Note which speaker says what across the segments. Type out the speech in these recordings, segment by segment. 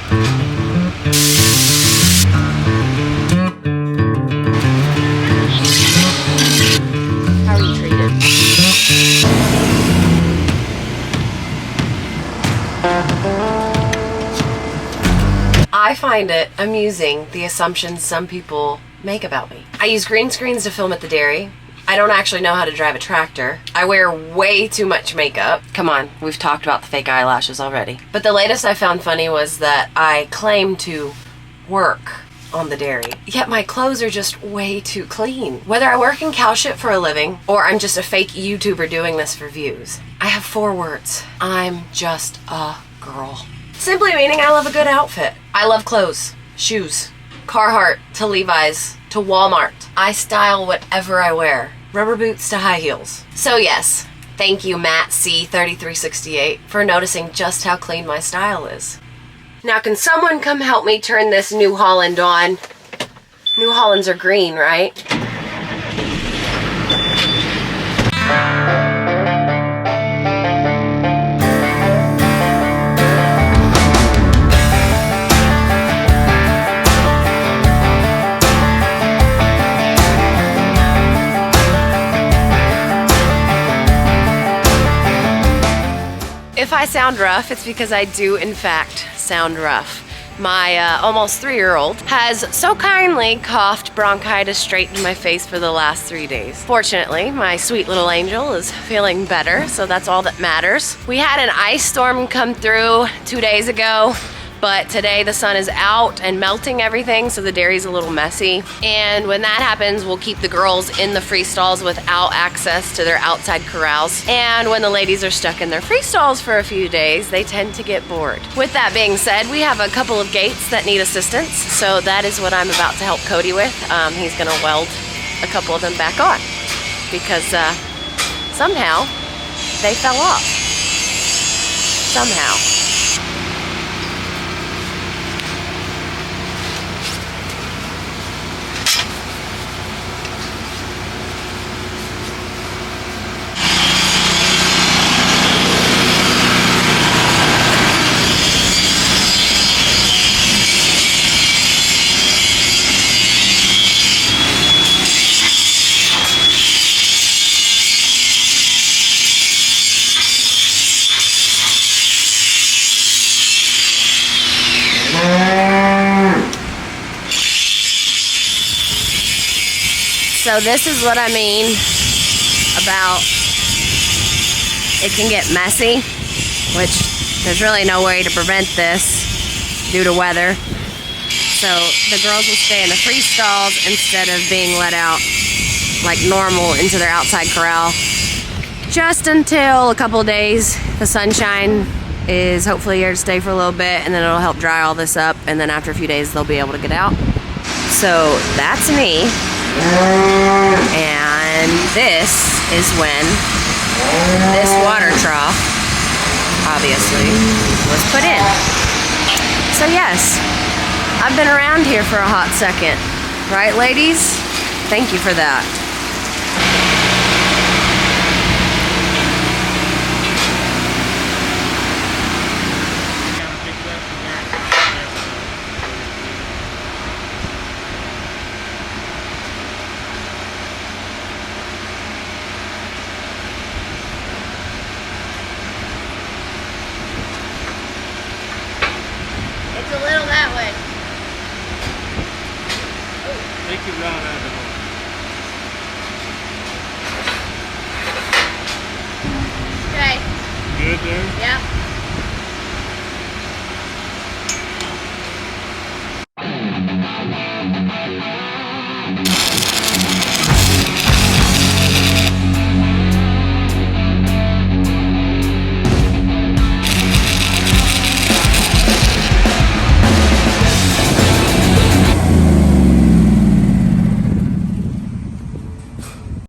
Speaker 1: How are you treated? I find it amusing the assumptions some people make about me. I use green screens to film at the dairy. I don't actually know how to drive a tractor. I wear way too much makeup. Come on, we've talked about the fake eyelashes already. But the latest I found funny was that I claim to work on the dairy, yet my clothes are just way too clean. Whether I work in cow shit for a living or I'm just a fake YouTuber doing this for views, I have 4 words. I'm just a girl. Simply meaning I love a good outfit. I love clothes, shoes, Carhartt to Levi's to Walmart. I style whatever I wear. Rubber boots to high heels. So yes, thank you Matt C3368 for noticing just how clean my style is. Now can someone come help me turn this New Holland on? New Hollands are green, right? If I sound rough, it's because I do in fact sound rough. My almost 3-year-old has so kindly coughed bronchitis straight in my face for the last 3 days. Fortunately, my sweet little angel is feeling better, so that's all that matters. We had an ice storm come through 2 days ago, but today the sun is out and melting everything, so the dairy's a little messy. And when that happens, we'll keep the girls in the free stalls without access to their outside corrals. And when the ladies are stuck in their free stalls for a few days, they tend to get bored. With that being said, we have a couple of gates that need assistance, so that is what I'm about to help Cody with. He's gonna weld a couple of them back on because somehow they fell off. Somehow. So this is what I mean about it can get messy, which there's really no way to prevent this due to weather. So the girls will stay in the free stalls instead of being let out like normal into their outside corral just until a couple of days. The sunshine is hopefully here to stay for a little bit, and then it'll help dry all this up, and then after a few days they'll be able to get out. So that's me. And this is when this water trough obviously was put in. So yes, I've been around here for a hot second, right ladies? Thank you for that. It's a little that way.
Speaker 2: Take it round out of the hole.
Speaker 1: Okay.
Speaker 2: Good there?
Speaker 1: Yep.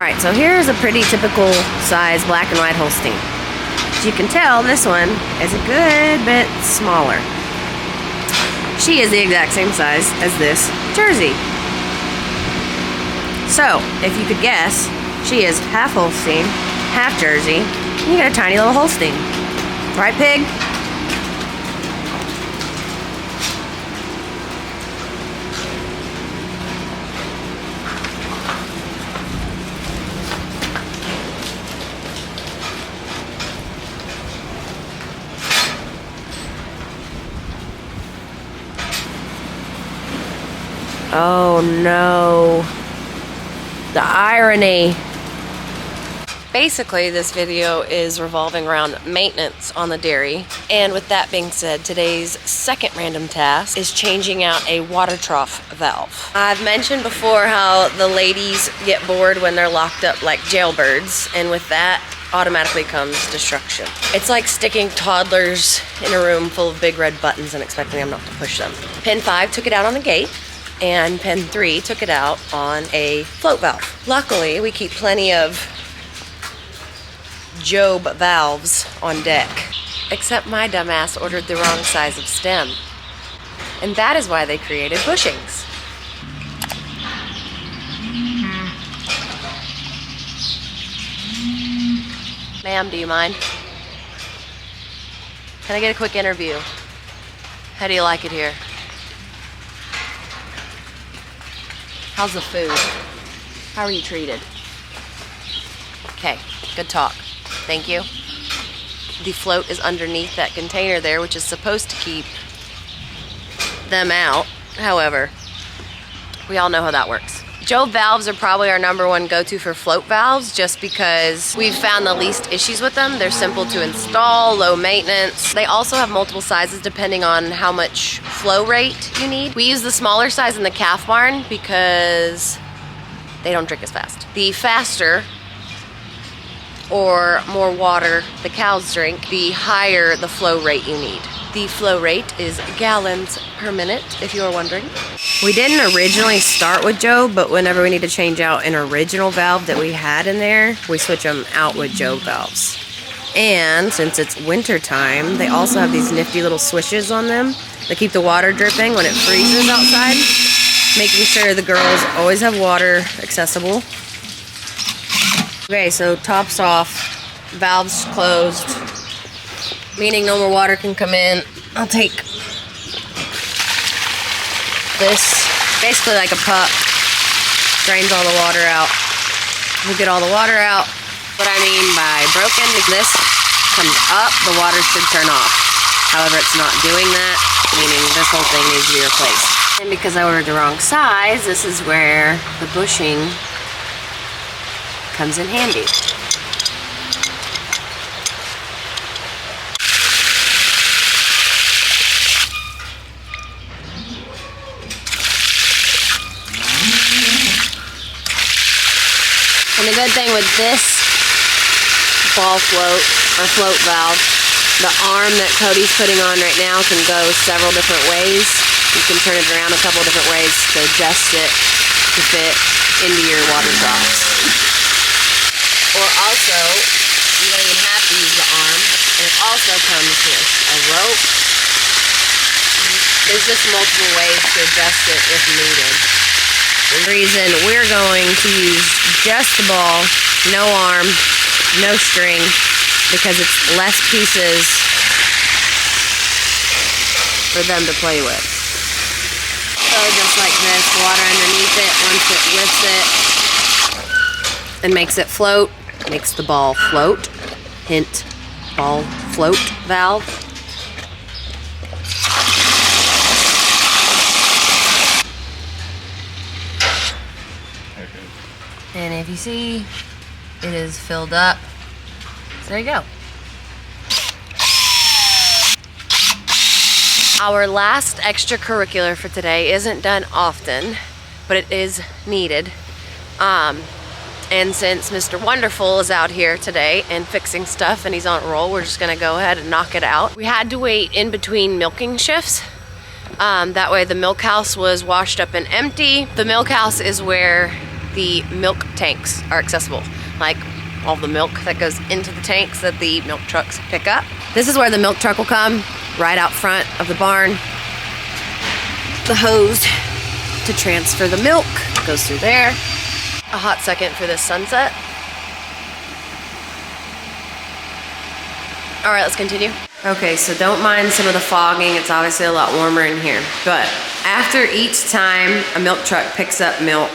Speaker 1: Alright, so here's a pretty typical size black and white Holstein. As you can tell, this one is a good bit smaller. She is the exact same size as this Jersey. So, if you could guess, she is half Holstein, half Jersey, and you get a tiny little Holstein. Right, pig? Oh no. The irony. Basically, this video is revolving around maintenance on the dairy. And with that being said, today's second random task is changing out a water trough valve. I've mentioned before how the ladies get bored when they're locked up like jailbirds, and with that automatically comes destruction. It's like sticking toddlers in a room full of big red buttons and expecting them not to push them. Pin 5 took it out on the gate, and pin 3 took it out on a float valve. Luckily, we keep plenty of Job valves on deck, except my dumbass ordered the wrong size of stem, and that is why they created bushings. Ma'am, do you mind? Can I get a quick interview? How do you like it here? How's the food? How are you treated? Okay, good talk. Thank you. The float is underneath that container there, which is supposed to keep them out. However, we all know how that works. Job valves are probably our #1 go-to for float valves, just because we've found the least issues with them. They're simple to install, low maintenance. They also have multiple sizes depending on how much flow rate you need. We use the smaller size in the calf barn because they don't drink as fast. The faster or more water the cows drink, the higher the flow rate you need. The flow rate is gallons per minute, if you are wondering. We didn't originally start with Job, but whenever we need to change out an original valve that we had in there, we switch them out with Job valves. And since it's winter time, they also have these nifty little swishes on them that keep the water dripping when it freezes outside, making sure the girls always have water accessible. Okay, so top's off, valves closed, meaning no more water can come in. I'll take this, basically like a puck, drains all the water out. We'll get all the water out. What I mean by broken, if this comes up, the water should turn off. However, it's not doing that, meaning this whole thing needs to be replaced. And because I ordered the wrong size, this is where the bushing comes in handy. And the good thing with this ball float or float valve, the arm that Cody's putting on right now can go several different ways. You can turn it around a couple different ways to adjust it to fit into your water troughs. Or also, you don't even have to use the arm, and it also comes with a rope. There's just multiple ways to adjust it if needed. The reason we're going to use just the ball, no arm, no string, because it's less pieces for them to play with. So just like this, water underneath it, once it lifts it and makes it float, makes the ball float. Hint, ball float valve. And if you see, it is filled up. So there you go. Our last extracurricular for today isn't done often, but it is needed. And since Mr. Wonderful is out here today and fixing stuff and he's on a roll, we're just gonna go ahead and knock it out. We had to wait in between milking shifts. That way the milk house was washed up and empty. The milk house is where the milk tanks are accessible. Like all the milk that goes into the tanks that the milk trucks pick up. This is where the milk truck will come, right out front of the barn. The hose to transfer the milk goes through there. A hot second for this sunset. All right, let's continue. Okay, so don't mind some of the fogging. It's obviously a lot warmer in here. But after each time a milk truck picks up milk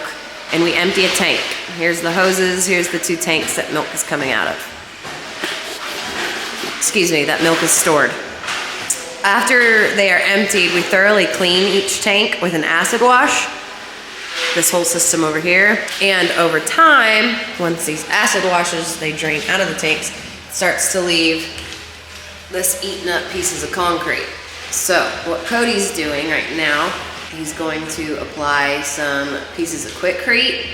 Speaker 1: and we empty a tank, here's the hoses, here's the 2 tanks that milk is coming out of. Excuse me, that milk is stored. After they are emptied, we thoroughly clean each tank with an acid wash. this whole system over here. And over time, once these acid washes, they drain out of the tanks, it starts to leave this eaten up pieces of concrete. So what Cody's doing right now, he's going to apply some pieces of Quikrete.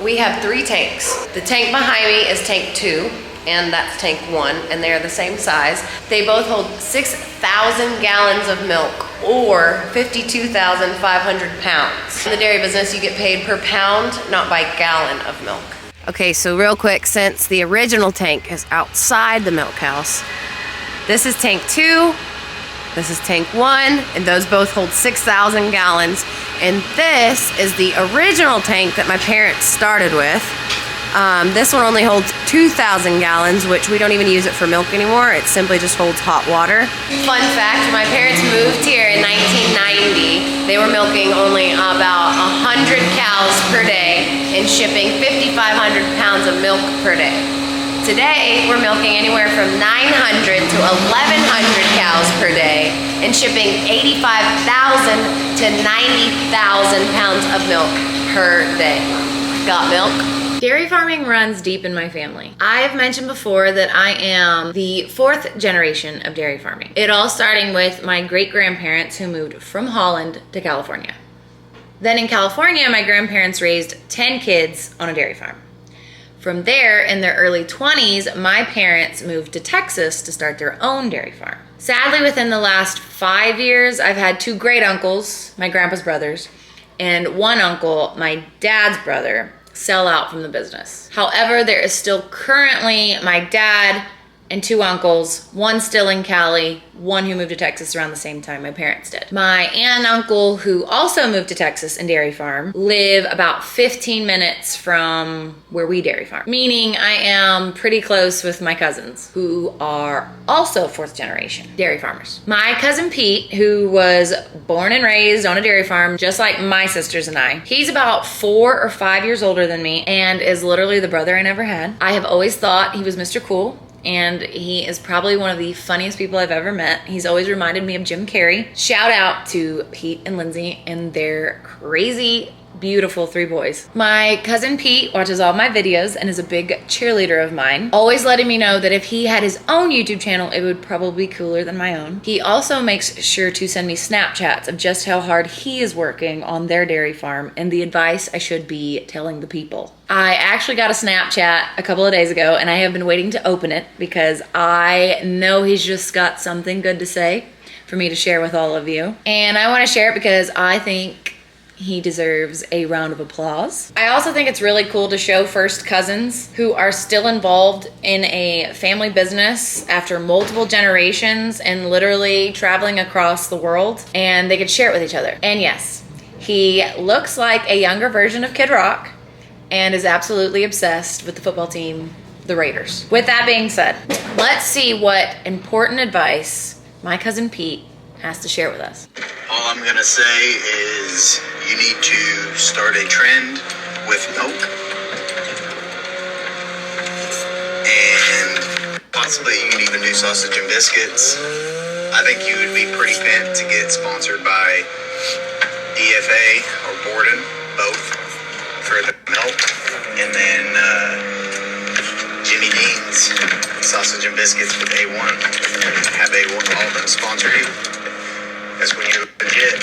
Speaker 1: We have 3 tanks. The tank behind me is tank 2, and that's tank 1, and they're the same size. They both hold 6,000 gallons of milk, or 52,500 pounds. In the dairy business, you get paid per pound, not by gallon of milk. Okay, so real quick, since the original tank is outside the milk house, this is tank 2, this is tank 1, and those both hold 6,000 gallons. And this is the original tank that my parents started with. This one only holds 2,000 gallons, which we don't even use it for milk anymore. It simply just holds hot water. Fun fact, when my parents moved here in 1990, they were milking only about 100 cows per day and shipping 5,500 pounds of milk per day. Today, we're milking anywhere from 900 to 1,100 cows per day and shipping 85,000 to 90,000 pounds of milk per day. Got milk? Dairy farming runs deep in my family. I've mentioned before that I am the 4th generation of dairy farming. It all starting with my great-grandparents who moved from Holland to California. Then in California, my grandparents raised 10 kids on a dairy farm. From there, in their early 20s, my parents moved to Texas to start their own dairy farm. Sadly, within the last 5 years, I've had 2 great uncles, my grandpa's brothers, and 1 uncle, my dad's brother, sell out from the business. However, there is still currently my dad and 2 uncles, 1 still in Cali, 1 who moved to Texas around the same time my parents did. My aunt and uncle, who also moved to Texas and dairy farm, live about 15 minutes from where we dairy farm. Meaning I am pretty close with my cousins, who are also 4th generation dairy farmers. My cousin Pete, who was born and raised on a dairy farm, just like my sisters and I, he's about 4 or 5 years older than me and is literally the brother I never had. I have always thought he was Mr. Cool, and he is probably one of the funniest people I've ever met. He's always reminded me of Jim Carrey. Shout out to Pete and Lindsay and their crazy, beautiful 3 boys. My cousin Pete watches all my videos and is a big cheerleader of mine, always letting me know that if he had his own YouTube channel, it would probably be cooler than my own. He also makes sure to send me Snapchats of just how hard he is working on their dairy farm and the advice I should be telling the people. I actually got a Snapchat a couple of days ago and I have been waiting to open it because I know he's just got something good to say for me to share with all of you. And I want to share it because I think he deserves a round of applause. I also think it's really cool to show first cousins who are still involved in a family business after multiple generations and literally traveling across the world, and they could share it with each other. And yes, he looks like a younger version of Kid Rock and is absolutely obsessed with the football team, the Raiders. With that being said, let's see what important advice my cousin Pete has to share with us.
Speaker 3: All I'm gonna say is you need to start a trend with milk and possibly you can even do sausage and biscuits. I think you would be pretty bent to get sponsored by EFA or Borden, both, for the milk. And then Jimmy Dean's sausage and biscuits with A1. Have A1 all of them sponsor you. That's when you're legit.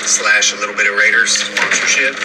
Speaker 3: / a little bit of Raiders sponsorship.